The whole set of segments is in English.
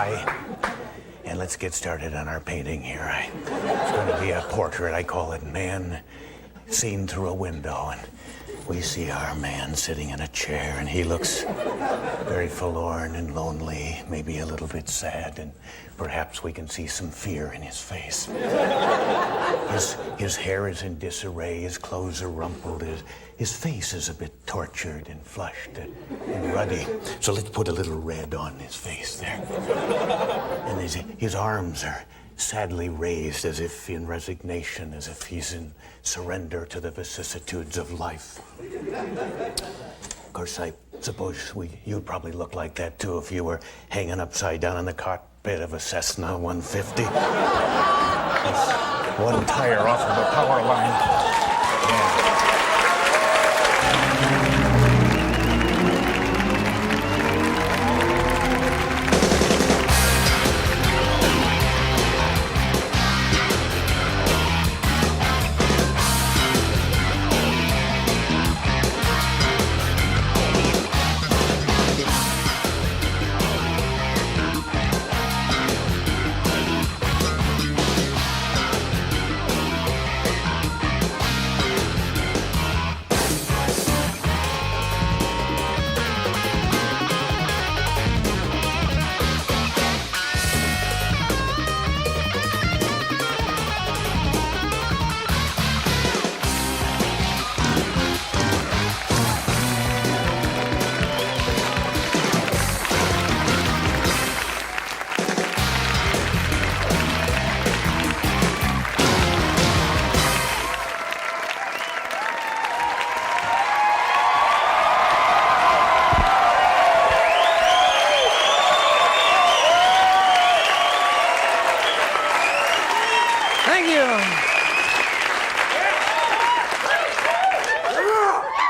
dry. And let's get started on our painting here. It's going to be a portrait. I call it Man Seen Through a Window. And we see our man sitting in a chair, and he looks very forlorn and lonely, maybe a little bit sad, and perhaps we can see some fear in his face. His hair is in disarray, his clothes are rumpled, his face is a bit tortured and flushed and ruddy. So let's put a little red on his face there. And his arms are sadly raised as if in resignation, as if he's in surrender to the vicissitudes of life. Of course, I suppose you'd probably look like that too if you were hanging upside down on the cockpit of a Cessna 150. With one tire off of the power line. Yeah.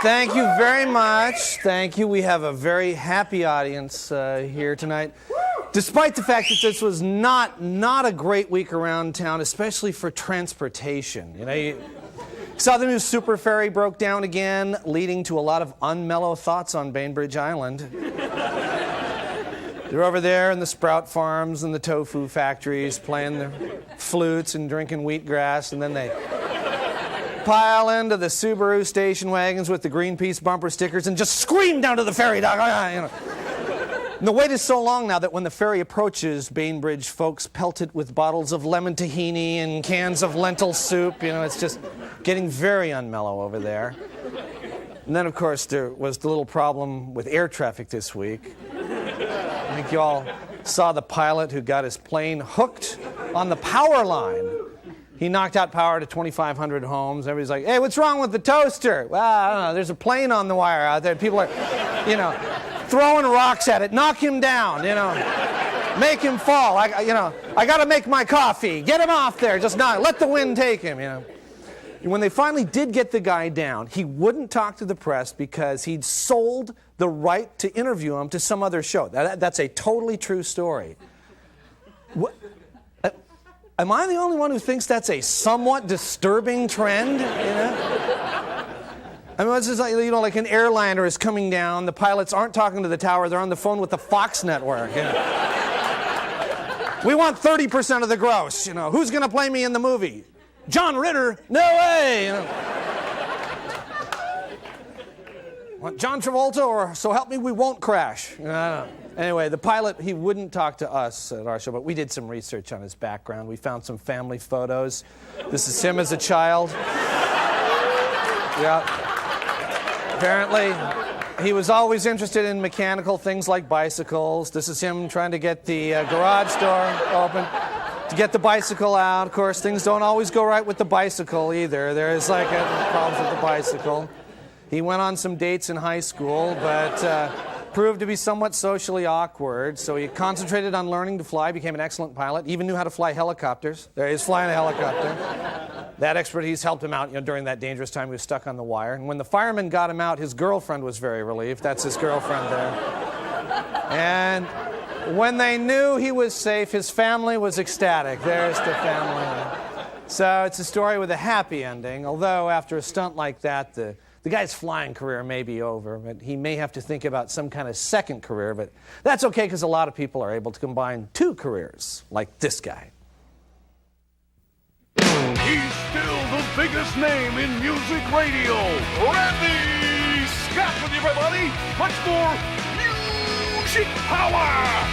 Thank you very much. Thank you. We have a very happy audience here tonight. Despite the fact that this was not a great week around town, especially for transportation. You know, you saw the new super ferry broke down again, leading to a lot of unmellow thoughts on Bainbridge Island. They're over there in the sprout farms and the tofu factories playing their flutes and drinking wheatgrass, and then they pile into the Subaru station wagons with the Greenpeace bumper stickers and just scream down to the ferry dock. You know. And the wait is so long now that when the ferry approaches Bainbridge, folks pelt it with bottles of lemon tahini and cans of lentil soup. You know, it's just getting very unmellow over there. And then, of course, there was the little problem with air traffic this week. I think you all saw the pilot who got his plane hooked on the power line. He knocked out power to 2,500 homes. Everybody's like, hey, what's wrong with the toaster? Well, I don't know. There's a plane on the wire out there. People are, you know, throwing rocks at it. Knock him down, you know. Make him fall. I got to make my coffee. Get him off there. Just not. Let the wind take him, you know. When they finally did get the guy down, he wouldn't talk to the press because he'd sold the right to interview him to some other show. That's a totally true story. What? Am I the only one who thinks that's a somewhat disturbing trend? You know? I mean, it's just like, you know, like an airliner is coming down, the pilots aren't talking to the tower, they're on the phone with the Fox network. You know? We want 30% of the gross, you know. Who's going to play me in the movie? John Ritter? No way! You know? Want John Travolta or So Help Me We Won't Crash? You know, I don't know. Anyway, the pilot, he wouldn't talk to us at our show, but we did some research on his background. We found some family photos. This is him as a child. Yeah. Apparently, he was always interested in mechanical things like bicycles. This is him trying to get the garage door open to get the bicycle out. Of course, things don't always go right with the bicycle either. There's like problems with the bicycle. He went on some dates in high school, but proved to be somewhat socially awkward, so he concentrated on learning to fly, became an excellent pilot, even knew how to fly helicopters. There he is flying a helicopter. That expertise helped him out, you know, during that dangerous time he was stuck on the wire. And when the firemen got him out, his girlfriend was very relieved. That's his girlfriend there. And when they knew he was safe, his family was ecstatic. There's the family. So it's a story with a happy ending, although after a stunt like that, the The guy's flying career may be over, but he may have to think about some kind of second career, but that's okay because a lot of people are able to combine 2 careers, like this guy. He's still the biggest name in music radio. Randy Scott with you, everybody. Much more music power.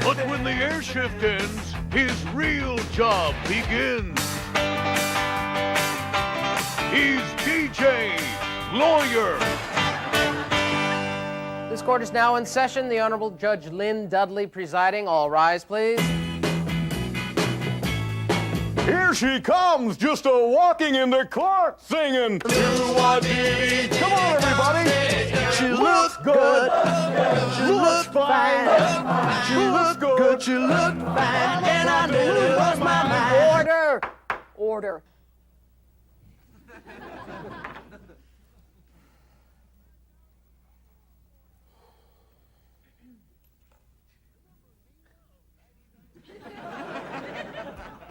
But when the air shift ends, his real job begins. He's DJ, lawyer. This court is now in session. The Honorable Judge Lynn Dudley presiding. All rise, please. Here she comes, just walking into court singing. Come on, everybody. She looks good. She looks fine. She looks good. She looks fine. And I knew it was my mind. Order. Order.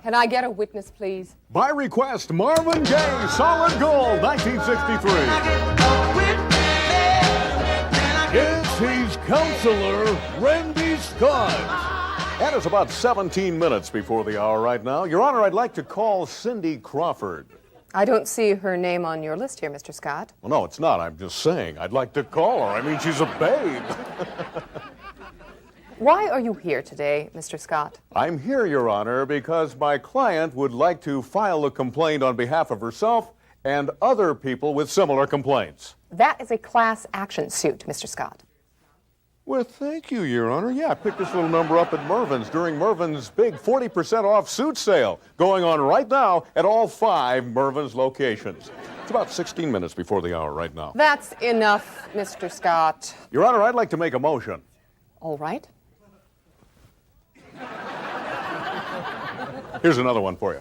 Can I get a witness, please? By request, Marvin Gaye, Solid Gold, 1963. Yes, he's Counselor Randy Scott. And it's about 17 minutes before the hour right now. Your Honor, I'd like to call Cindy Crawford. I don't see her name on your list here, Mr. Scott. Well, no, it's not. I'm just saying. I'd like to call her. I mean, she's a babe. Why are you here today, Mr. Scott? I'm here, Your Honor, because my client would like to file a complaint on behalf of herself and other people with similar complaints. That is a class action suit, Mr. Scott. Well, thank you, Your Honor. Yeah, I picked this little number up at Mervyn's during Mervyn's big 40% off suit sale going on right now at all 5 Mervyn's locations. It's about 16 minutes before the hour right now. That's enough, Mr. Scott. Your Honor, I'd like to make a motion. All right. Here's another one for you.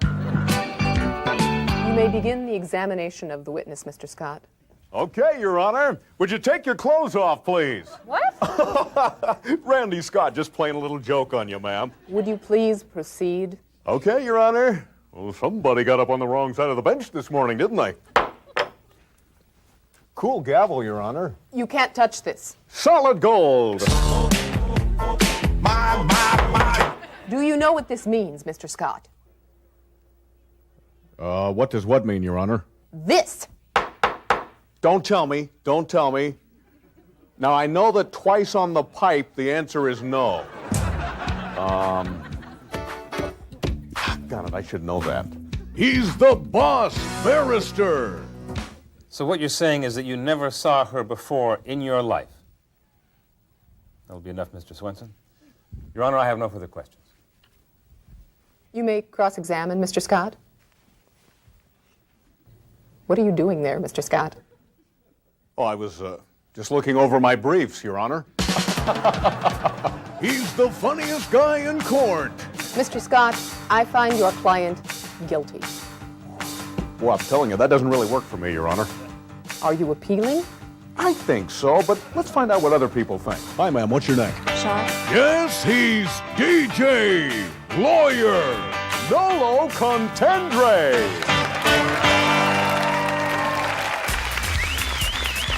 You may begin the examination of the witness, Mr. Scott. Okay, Your Honor. Would you take your clothes off, please? What? Randy Scott, just playing a little joke on you, ma'am. Would you please proceed? Okay, Your Honor. Well, somebody got up on the wrong side of the bench this morning, didn't they? Cool gavel, Your Honor. You can't touch this. Solid gold. Do you know what this means, Mr. Scott? What does what mean, Your Honor? This. Don't tell me. Don't tell me. Now, I know that twice on the pipe, the answer is no. God, I should know that. He's the boss barrister. So what you're saying is that you never saw her before in your life? That'll be enough, Mr. Swenson. Your Honor, I have no further questions. You may cross-examine, Mr. Scott. What are you doing there, Mr. Scott? Oh, I was just looking over my briefs, Your Honor. He's the funniest guy in court. Mr. Scott, I find your client guilty. Well, I'm telling you, that doesn't really work for me, Your Honor. Are you appealing? I think so, but let's find out what other people think. Hi, ma'am. What's your name? Sharp. Yes, he's DJ, lawyer, Nolo Contendere.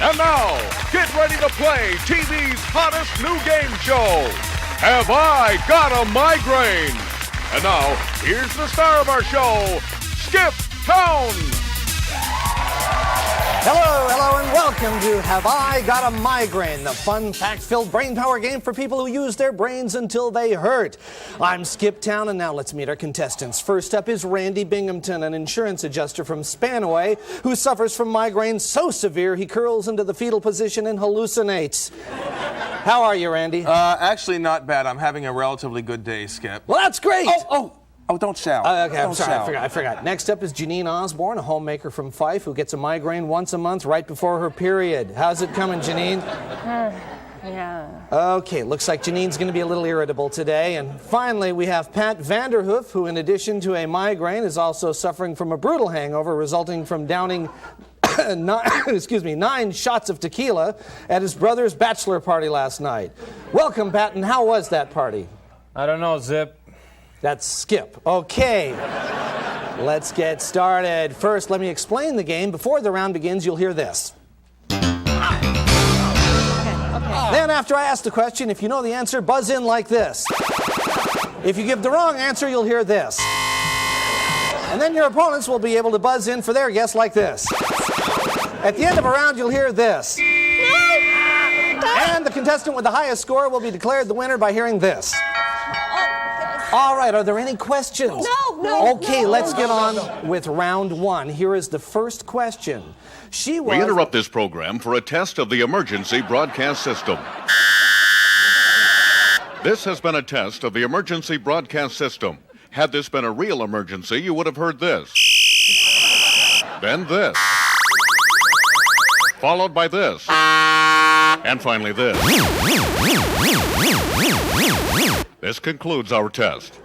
And now, get ready to play TV's hottest new game show, Have I Got a Migraine? And now, here's the star of our show, Skip Town. Hello, and welcome to Have I Got a Migraine, the fun, fact-filled brain power game for people who use their brains until they hurt. I'm Skip Town, and now let's meet our contestants. First up is Randy Binghamton, an insurance adjuster from Spanaway, who suffers from migraine so severe he curls into the fetal position and hallucinates. How are you, Randy? Actually, not bad. I'm having a relatively good day, Skip. Well, that's great! Oh, don't shout. Okay, I'm sorry, I forgot. Next up is Janine Osborne, a homemaker from Fife who gets a migraine once a month right before her period. How's it coming, Janine? Yeah. Okay, looks like Janine's going to be a little irritable today. And finally, we have Pat Vanderhoof, who in addition to a migraine is also suffering from a brutal hangover resulting from downing 9 shots of tequila at his brother's bachelor party last night. Welcome, Pat, and how was that party? I don't know, Zip. That's Skip. Okay. Let's get started. First, let me explain the game. Before the round begins, you'll hear this. Then after I ask the question, if you know the answer, buzz in like this. If you give the wrong answer, you'll hear this. And then your opponents will be able to buzz in for their guess like this. At the end of a round, you'll hear this. And the contestant with the highest score will be declared the winner by hearing this. All right, are there any questions? No. Okay, let's get on with round one. Here is the first question. We interrupt this program for a test of the emergency broadcast system. This has been a test of the emergency broadcast system. Had this been a real emergency, you would have heard this. Then this. Followed by this. And finally this. This concludes our test.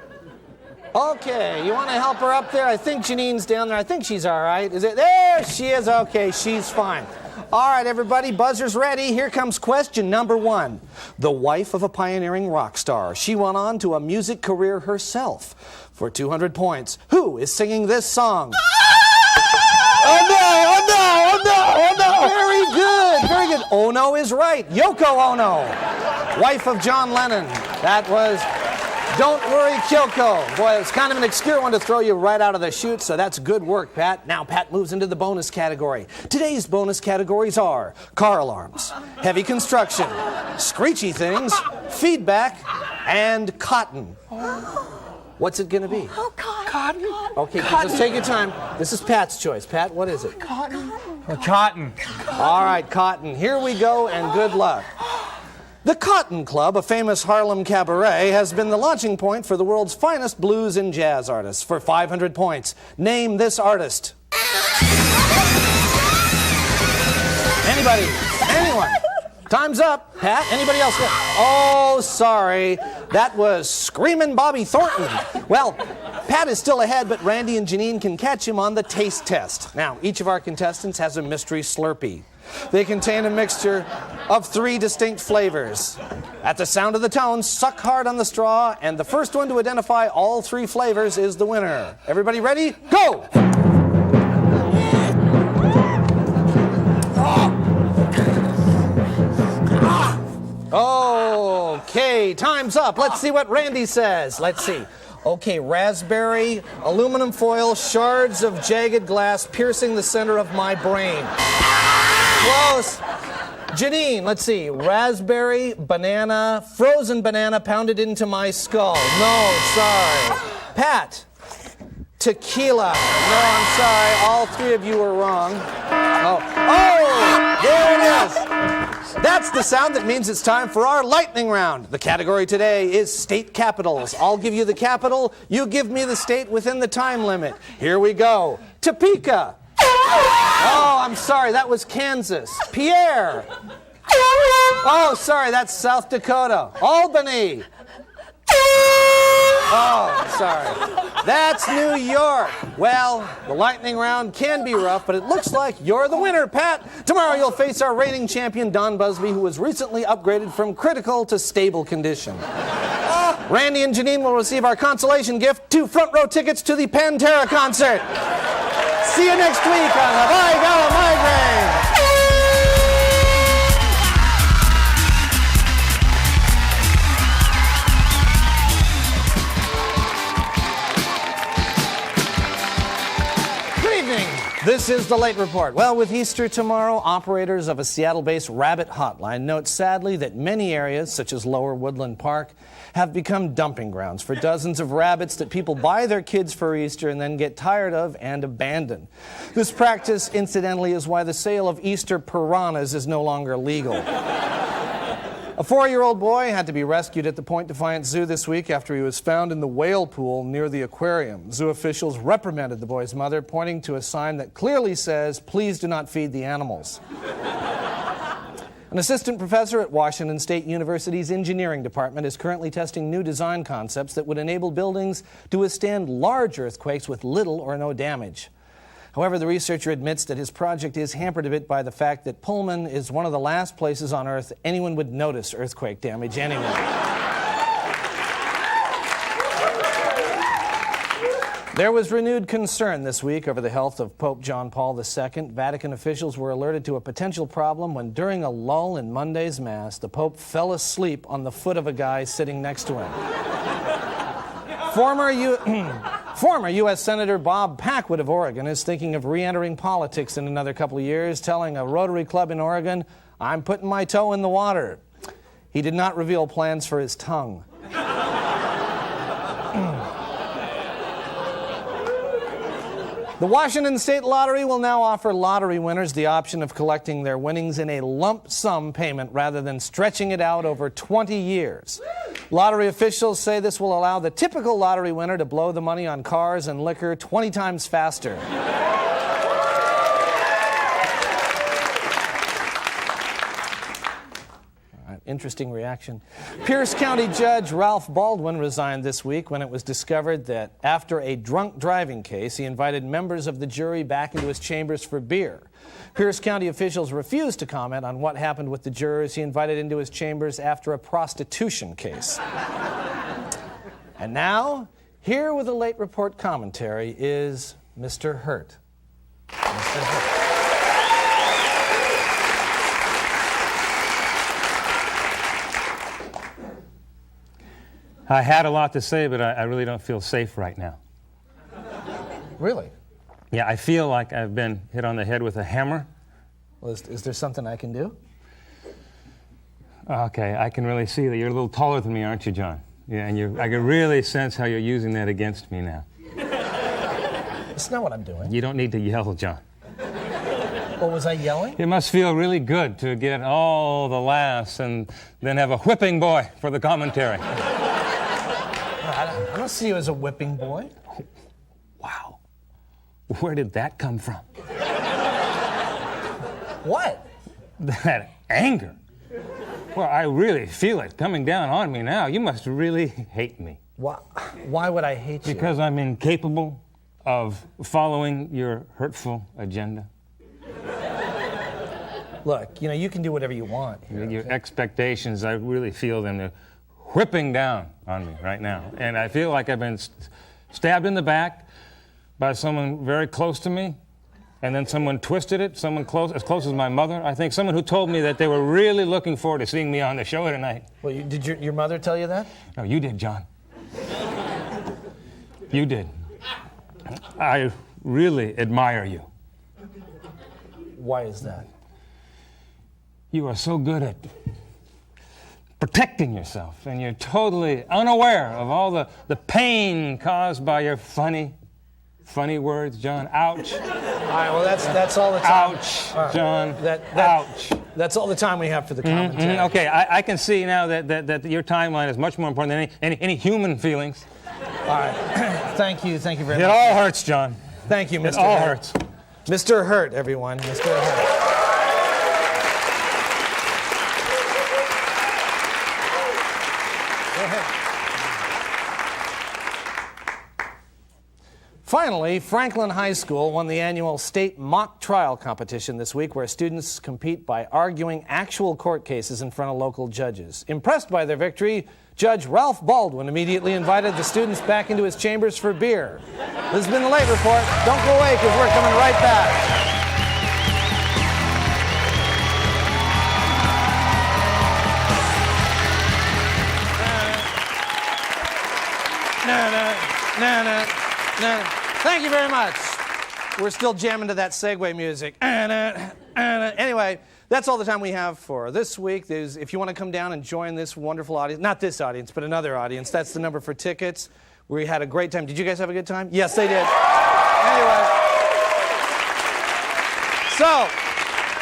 Okay, you want to help her up there? I think Janine's down there. I think she's all right. Is it? There she is. Okay, she's fine. All right, everybody, buzzers ready. Here comes question number one. The wife of a pioneering rock star. She went on to a music career herself. For 200 points, who is singing this song? Oh no! Very good. Oh no is right. Yoko Ono, wife of John Lennon. That was Don't Worry, Kyoko. Boy, it's kind of an obscure one to throw you right out of the chute, so that's good work, Pat. Now Pat moves into the bonus category. Today's bonus categories are car alarms, heavy construction, screechy things, feedback, and cotton. What's it going to be? Oh, cotton. Okay, just take your time. This is Pat's choice. Pat, what is it? Cotton. Cotton. All right, cotton. Here we go, and good luck. The Cotton Club, a famous Harlem cabaret, has been the launching point for the world's finest blues and jazz artists. For 500 points, name this artist. Anybody? Anyone? Time's up. Pat, anybody else? Oh, sorry. That was Screamin' Bobby Thornton. Well, Pat is still ahead, but Randy and Janine can catch him on the taste test. Now, each of our contestants has a mystery Slurpee. They contain a mixture of 3 distinct flavors. At the sound of the tone, suck hard on the straw, and the first one to identify all 3 flavors is the winner. Everybody ready? Go! Okay, time's up. Let's see what Randy says. Let's see. Okay, raspberry, aluminum foil, shards of jagged glass piercing the center of my brain. Close. Janine, let's see. Raspberry, banana, frozen banana pounded into my skull. No, sorry. Pat, tequila. No, I'm sorry. All 3 of you are wrong. Oh, there it is. That's the sound that means it's time for our lightning round. The category today is state capitals. I'll give you the capital. You give me the state within the time limit. Here we go. Topeka. Oh, I'm sorry. That was Kansas. Pierre. Oh, sorry. That's South Dakota. Albany. Oh, sorry. That's New York. Well, the lightning round can be rough, but it looks like you're the winner, Pat. Tomorrow you'll face our reigning champion, Don Busby, who was recently upgraded from critical to stable condition. Randy and Janine will receive our consolation gift, 2 front row tickets to the Pantera concert. See you next week on Have I Got a Migraine? This is the Late Report. Well, with Easter tomorrow, operators of a Seattle-based rabbit hotline note sadly that many areas, such as Lower Woodland Park, have become dumping grounds for dozens of rabbits that people buy their kids for Easter and then get tired of and abandon. This practice, incidentally, is why the sale of Easter piranhas is no longer legal. A 4-year-old boy had to be rescued at the Point Defiance Zoo this week after he was found in the whale pool near the aquarium. Zoo officials reprimanded the boy's mother, pointing to a sign that clearly says, "Please do not feed the animals." An assistant professor at Washington State University's engineering department is currently testing new design concepts that would enable buildings to withstand large earthquakes with little or no damage. However, the researcher admits that his project is hampered a bit by the fact that Pullman is one of the last places on Earth anyone would notice earthquake damage anyway. There was renewed concern this week over the health of Pope John Paul II. Vatican officials were alerted to a potential problem when, during a lull in Monday's Mass, the Pope fell asleep on the foot of a guy sitting next to him. Former U.S. Senator Bob Packwood of Oregon is thinking of re-entering politics in another couple of years, telling a Rotary Club in Oregon, "I'm putting my toe in the water." He did not reveal plans for his tongue. The Washington State Lottery will now offer lottery winners the option of collecting their winnings in a lump sum payment rather than stretching it out over 20 years. Lottery officials say this will allow the typical lottery winner to blow the money on cars and liquor 20 times faster. Interesting reaction. Pierce County Judge Ralph Baldwin resigned this week when it was discovered that after a drunk driving case, he invited members of the jury back into his chambers for beer. Pierce County officials refused to comment on what happened with the jurors he invited into his chambers after a prostitution case. And now, here with a late report commentary is Mr. Hurt. Mr. Hurt. I had a lot to say, but I really don't feel safe right now. Really? Yeah, I feel like I've been hit on the head with a hammer. Well, is there something I can do? Okay, I can really see that you're a little taller than me, aren't you, John? Yeah, and I can really sense how you're using that against me now. That's not what I'm doing. You don't need to yell, John. Well, was I yelling? It must feel really good to get all the laughs and then have a whipping boy for the commentary. I don't see you as a whipping boy. Wow. Where did that come from? What? That anger. Well, I really feel it coming down on me now. You must really hate me. Why would I hate you? Because I'm incapable of following your hurtful agenda. Look, you can do whatever you want here. Your expectations, I really feel them. They're whipping down on me right now. And I feel like I've been stabbed in the back by someone very close to me, and then someone twisted it, someone as close as my mother. I think someone who told me that they were really looking forward to seeing me on the show tonight. Well, did your mother tell you that? No, you did, John. You did. I really admire you. Why is that? You are so good at protecting yourself, and you're totally unaware of all the pain caused by your funny words, John. Ouch. All right, well, that's all the time. Ouch, right. John. Ouch. That's all the time we have for the commentary. Okay, I can see now that your timeline is much more important than any human feelings. All right. Thank you very much. It all hurts, John. Thank you, Mr. It all Hurt. hurts. Mr. Hurt, everyone. Mr. Hurt. Finally, Franklin High School won the annual state mock trial competition this week, where students compete by arguing actual court cases in front of local judges. Impressed by their victory, Judge Ralph Baldwin immediately invited the students back into his chambers for beer. This has been the Late Report. Don't go away, because we're coming right back. No. Thank you very much. We're still jamming to that segue music. Anyway, that's all the time we have for this week. If you want to come down and join this wonderful audience, not this audience, but another audience, that's the number for tickets. We had a great time. Did you guys have a good time? Yes, they did. Anyway. So,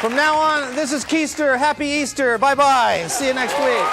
from now on, this is Keister. Happy Easter. Bye-bye. See you next week.